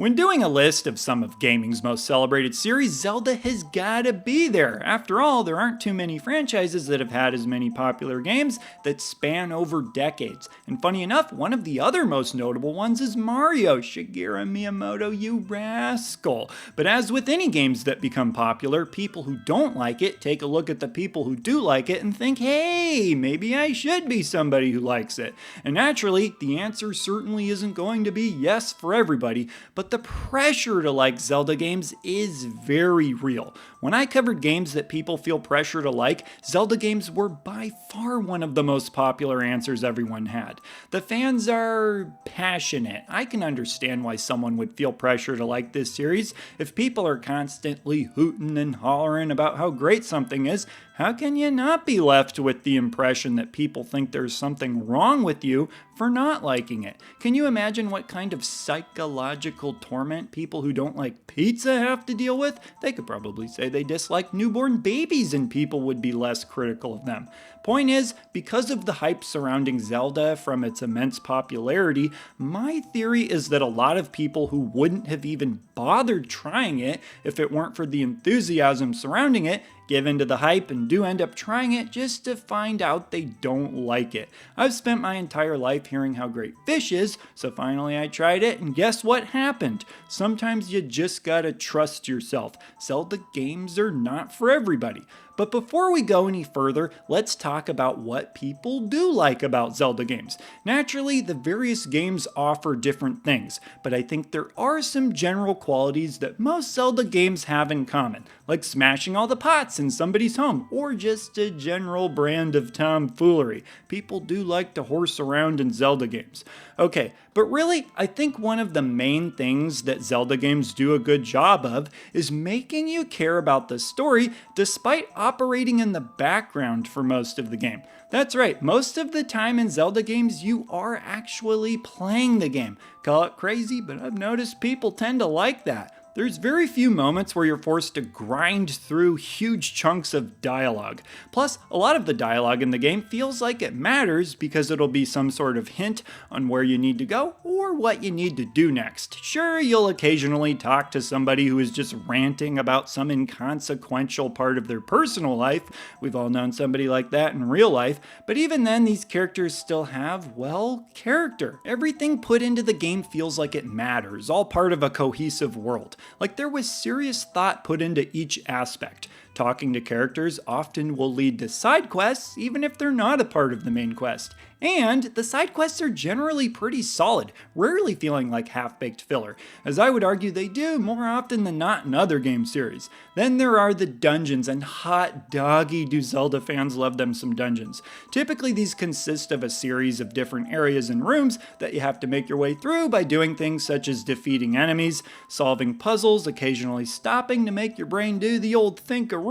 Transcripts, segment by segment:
When doing a list of some of gaming's most celebrated series, Zelda has gotta be there. After all, there aren't too many franchises that have had as many popular games that span over decades. And funny enough, one of the other most notable ones is Mario. Shigeru Miyamoto, you rascal. But as with any games that become popular, people who don't like it take a look at the people who do like it and think, hey, maybe I should be somebody who likes it. And naturally, the answer certainly isn't going to be yes for everybody, but the pressure to like Zelda games is very real. When I covered games that people feel pressure to like, Zelda games were by far one of the most popular answers everyone had. The fans are passionate. I can understand why someone would feel pressure to like this series. If people are constantly hooting and hollering about how great something is, how can you not be left with the impression that people think there's something wrong with you for not liking it? Can you imagine what kind of psychological torment people who don't like pizza have to deal with? They could probably say they dislike newborn babies and people would be less critical of them. Point is, because of the hype surrounding Zelda from its immense popularity, my theory is that a lot of people who wouldn't have even bothered trying it if it weren't for the enthusiasm surrounding it give into the hype and do end up trying it just to find out they don't like it. I've spent my entire life hearing how great Fish is, so finally I tried it, and guess what happened? Sometimes you just gotta trust yourself. Zelda games are not for everybody. But before we go any further, let's talk about what people do like about Zelda games. Naturally, the various games offer different things, but I think there are some general qualities that most Zelda games have in common, like smashing all the pots in somebody's home, or just a general brand of tomfoolery. People do like to horse around in Zelda games. Okay, but really, I think one of the main things that Zelda games do a good job of is making you care about the story despite operating in the background for most of the game. That's right, most of the time in Zelda games you are actually playing the game. Call it crazy, but I've noticed people tend to like that. There's very few moments where you're forced to grind through huge chunks of dialogue. Plus, a lot of the dialogue in the game feels like it matters because it'll be some sort of hint on where you need to go or what you need to do next. Sure, you'll occasionally talk to somebody who is just ranting about some inconsequential part of their personal life. We've all known somebody like that in real life, but even then, these characters still have, well, character. Everything put into the game feels like it matters, all part of a cohesive world. Like there was serious thought put into each aspect. Talking to characters often will lead to side quests, even if they're not a part of the main quest. And the side quests are generally pretty solid, rarely feeling like half-baked filler, as I would argue they do more often than not in other game series. Then there are the dungeons, and hot doggy do Zelda fans love them some dungeons. Typically these consist of a series of different areas and rooms that you have to make your way through by doing things such as defeating enemies, solving puzzles, occasionally stopping to make your brain do the old thinkaroo,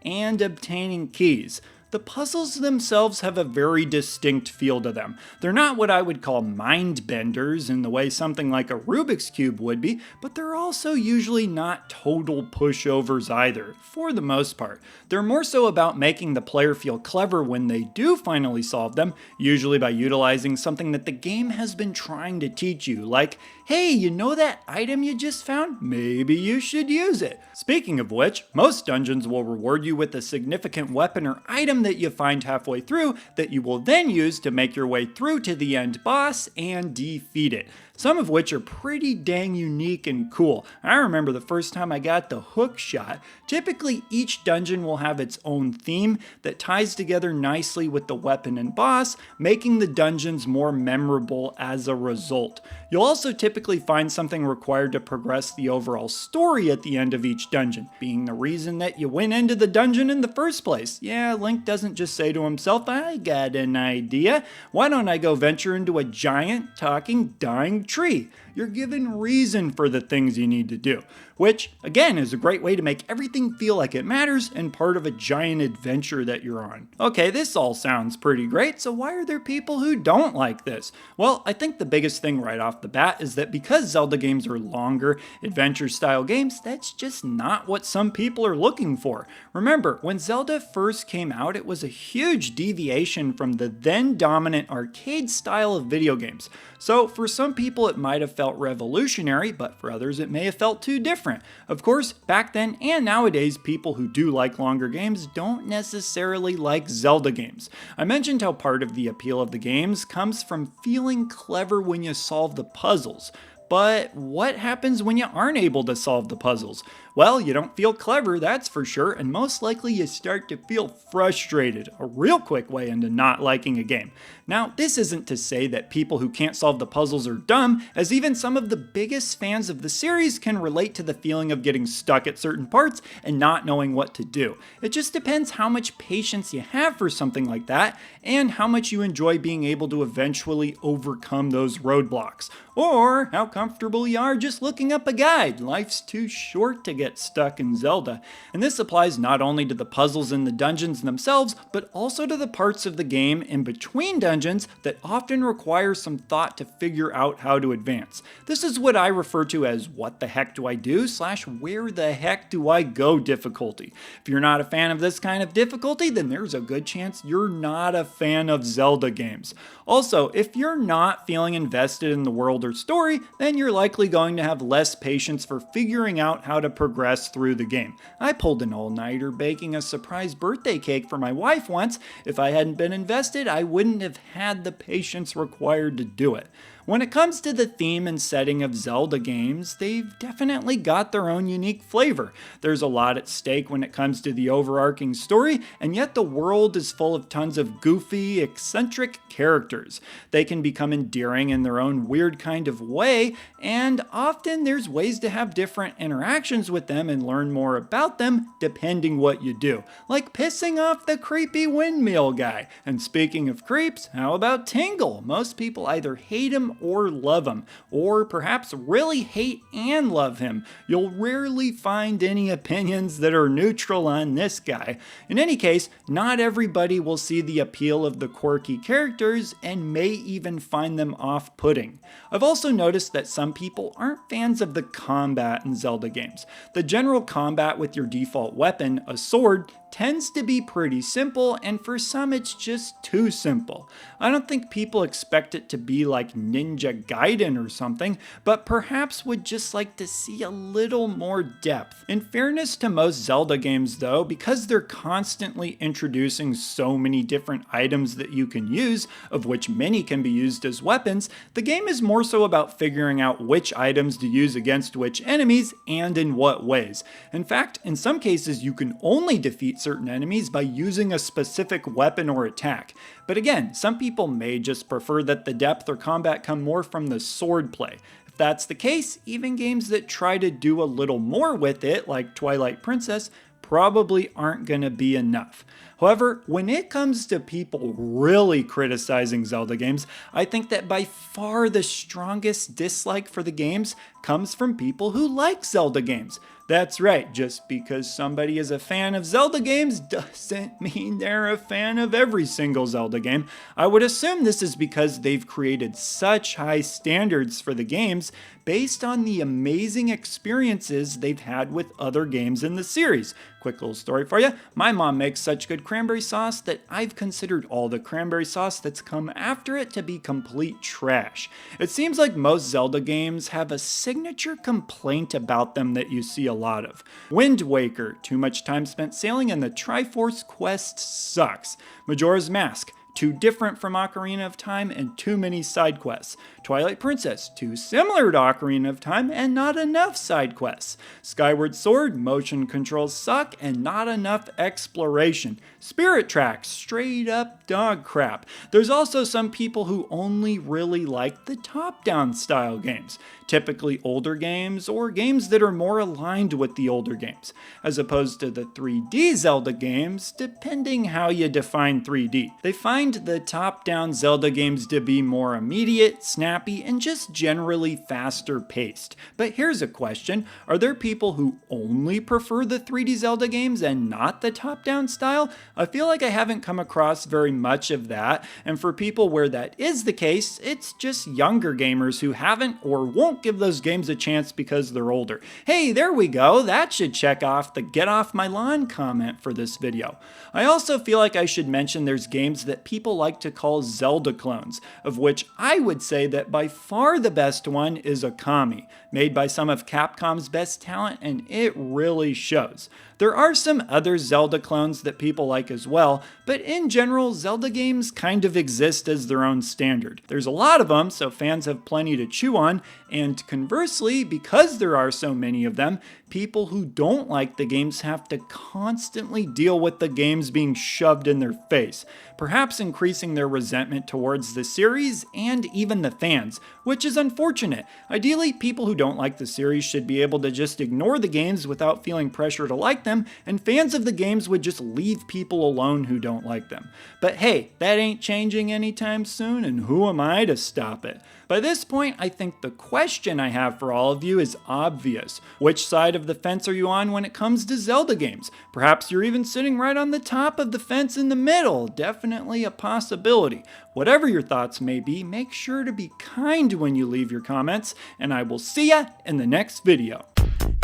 and obtaining keys. The puzzles themselves have a very distinct feel to them. They're not what I would call mind benders in the way something like a Rubik's Cube would be, but they're also usually not total pushovers either, for the most part. They're more so about making the player feel clever when they do finally solve them, usually by utilizing something that the game has been trying to teach you, like, hey, you know that item you just found? Maybe you should use it. Speaking of which, most dungeons will reward you with a significant weapon or item that you find halfway through that you will then use to make your way through to the end boss and defeat it. Some of which are pretty dang unique and cool. I remember the first time I got the hook shot. Typically each dungeon will have its own theme that ties together nicely with the weapon and boss, making the dungeons more memorable as a result. You'll also typically find something required to progress the overall story at the end of each dungeon, being the reason that you went into the dungeon in the first place. Yeah, Link doesn't just say to himself, I got an idea. Why don't I go venture into a giant, talking, dying tree? You're given reason for the things you need to do, which, again, is a great way to make everything feel like it matters and part of a giant adventure that you're on. Okay, this all sounds pretty great, so why are there people who don't like this? Well, I think the biggest thing right off the bat is that because Zelda games are longer, adventure-style games, that's just not what some people are looking for. Remember, when Zelda first came out, it was a huge deviation from the then dominant arcade style of video games. So for some people, it might have felt felt revolutionary, but for others it may have felt too different. Of course, back then and nowadays, people who do like longer games don't necessarily like Zelda games. I mentioned how part of the appeal of the games comes from feeling clever when you solve the puzzles. But what happens when you aren't able to solve the puzzles? Well, you don't feel clever, that's for sure, and most likely you start to feel frustrated, a real quick way into not liking a game. Now, this isn't to say that people who can't solve the puzzles are dumb, as even some of the biggest fans of the series can relate to the feeling of getting stuck at certain parts and not knowing what to do. It just depends how much patience you have for something like that, and how much you enjoy being able to eventually overcome those roadblocks. Or how comfortable you are just looking up a guide. Life's too short to get stuck in Zelda. And this applies not only to the puzzles in the dungeons themselves, but also to the parts of the game in between dungeons that often require some thought to figure out how to advance. This is what I refer to as what the heck do I do / where the heck do I go difficulty. If you're not a fan of this kind of difficulty, then there's a good chance you're not a fan of Zelda games. Also, if you're not feeling invested in the world or story, then you're likely going to have less patience for figuring out how to progress through the game. I pulled an all-nighter baking a surprise birthday cake for my wife once. If I hadn't been invested, I wouldn't have had the patience required to do it. When it comes to the theme and setting of Zelda games, they've definitely got their own unique flavor. There's a lot at stake when it comes to the overarching story, and yet the world is full of tons of goofy, eccentric characters. They can become endearing in their own weird kind of way, and often there's ways to have different interactions with them and learn more about them depending what you do. Like pissing off the creepy windmill guy. And speaking of creeps, how about Tingle? Most people either hate him or love him, or perhaps really hate and love him. You'll rarely find any opinions that are neutral on this guy. In any case, not everybody will see the appeal of the quirky characters and may even find them off-putting. I've also noticed that some people aren't fans of the combat in Zelda games. The general combat with your default weapon, a sword, tends to be pretty simple, and for some it's just too simple. I don't think people expect it to be like Ninja Gaiden or something, but perhaps would just like to see a little more depth. In fairness to most Zelda games though, because they're constantly introducing so many different items that you can use, of which many can be used as weapons, the game is more so about figuring out which items to use against which enemies and in what ways. In fact, in some cases you can only defeat certain enemies by using a specific weapon or attack. But again, some people may just prefer that the depth or combat come more from the sword play. If that's the case, even games that try to do a little more with it, like Twilight Princess, probably aren't going to be enough. However, when it comes to people really criticizing Zelda games, I think that by far the strongest dislike for the games comes from people who like Zelda games. That's right, just because somebody is a fan of Zelda games doesn't mean they're a fan of every single Zelda game. I would assume this is because they've created such high standards for the games based on the amazing experiences they've had with other games in the series. Quick little story for you. My mom makes such good cranberry sauce that I've considered all the cranberry sauce that's come after it to be complete trash. It seems like most Zelda games have a signature complaint about them that you see a lot of. Wind Waker, too much time spent sailing, and the Triforce quest sucks. Majora's Mask, too different from Ocarina of Time and too many side quests. Twilight Princess, too similar to Ocarina of Time and not enough side quests. Skyward Sword, motion controls suck and not enough exploration. Spirit Tracks, straight up dog crap. There's also some people who only really like the top-down style games, typically older games or games that are more aligned with the older games, as opposed to the 3D Zelda games, depending how you define 3D. They find the top-down Zelda games to be more immediate, snappy, and just generally faster paced. But here's a question, are there people who only prefer the 3D Zelda games and not the top-down style? I feel like I haven't come across very much of that, and for people where that is the case, it's just younger gamers who haven't or won't give those games a chance because they're older. Hey, there we go, that should check off the get off my lawn comment for this video. I also feel like I should mention there's games that people people like to call Zelda clones, of which I would say that by far the best one is Okami, made by some of Capcom's best talent, and it really shows. There are some other Zelda clones that people like as well, but in general, Zelda games kind of exist as their own standard. There's a lot of them, so fans have plenty to chew on, and conversely, because there are so many of them, people who don't like the games have to constantly deal with the games being shoved in their face, perhaps increasing their resentment towards the series and even the fans, which is unfortunate. Ideally, people who don't like the series should be able to just ignore the games without feeling pressure to like them, and fans of the games would just leave people alone who don't like them. But hey, that ain't changing anytime soon, and who am I to stop it? By this point, I think the question I have for all of you is obvious. Which side of the fence are you on when it comes to Zelda games? Perhaps you're even sitting right on the top of the fence in the middle. Definitely a possibility. Whatever your thoughts may be, make sure to be kind when you leave your comments, and I will see ya in the next video.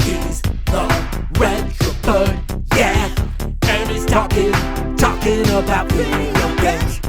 He's the retro bird, yeah, and he's talking about video games.